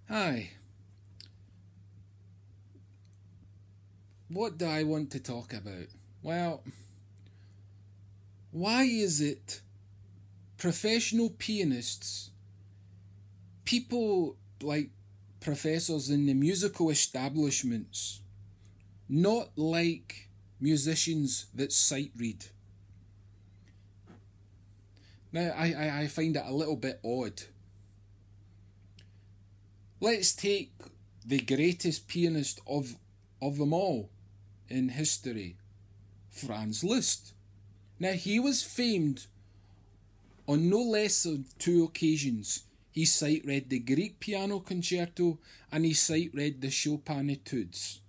Hi. What do I want to talk about? Well, why is it professional pianists, people like professors in the musical establishments, not like musicians that sight read? Now, I find it a little bit odd. Let's take the greatest pianist of them all in history, Franz Liszt. Now, he was famed on no less than two occasions. He sight read the Grieg Piano Concerto and he sight read the Chopin Etudes.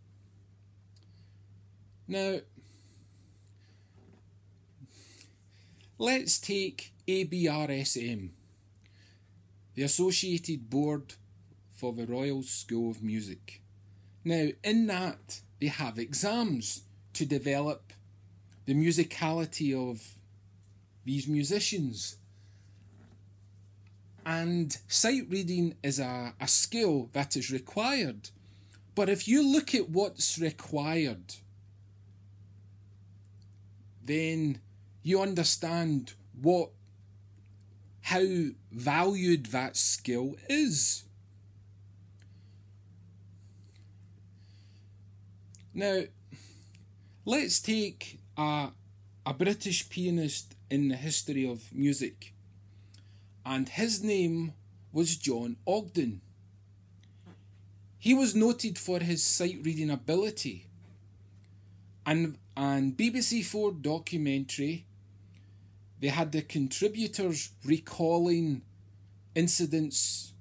Now, let's take ABRSM, the Associated Board for the Royal School of Music. Now, in that, they have exams to develop the musicality of these musicians. And sight reading is a skill that is required. But if you look at what's required, then you understand how valued that skill is. Now, let's take a British pianist in the history of music, and his name was John Ogden. He was noted for his sight reading ability, and BBC4 documentary, they had the contributors recalling incidences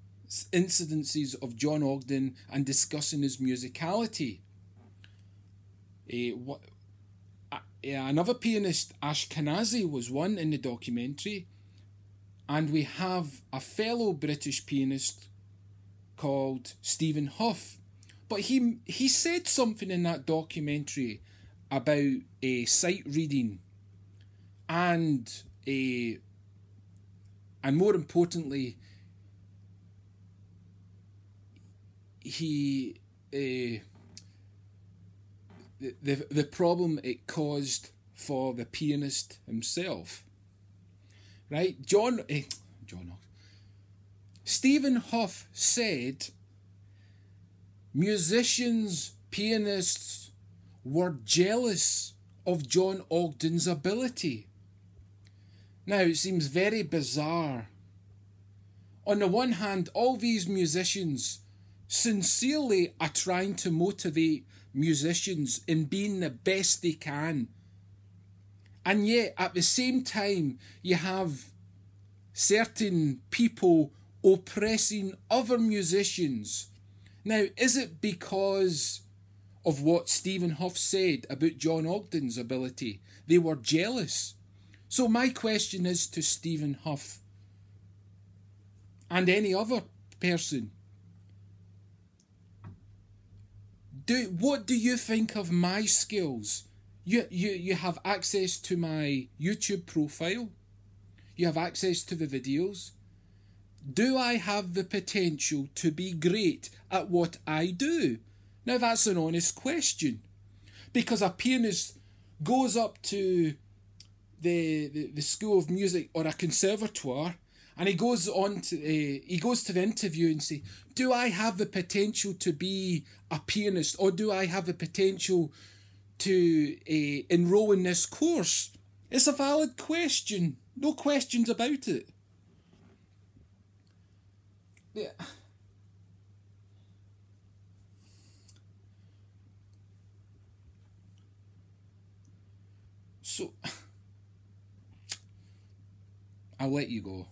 of John Ogden and discussing his musicality. Another pianist, Ashkenazi, was one in the documentary, and we have a fellow British pianist called Stephen Huff. But he said something in that documentary about sight reading and more importantly, the problem it caused for the pianist himself. Right? Stephen Huff said musicians, pianists were jealous of John Ogden's ability. Now, it seems very bizarre. On the one hand, all these musicians sincerely are trying to motivate musicians in being the best they can. And yet, at the same time, you have certain people oppressing other musicians. Now, is it because of what Stephen Huff said about John Ogden's ability? They were jealous. So my question is to Stephen Huff and any other person. What do you think of my skills? You have access to my YouTube profile. You have access to the videos. Do I have the potential to be great at what I do? Now that's an honest question. Because a pianist goes up to the School of Music or a conservatoire, and he goes to the interview and say, do I have the potential to be a pianist, or do I have the potential to enroll in this course? It's a valid question. No questions about it. Yeah. So, I'll let you go.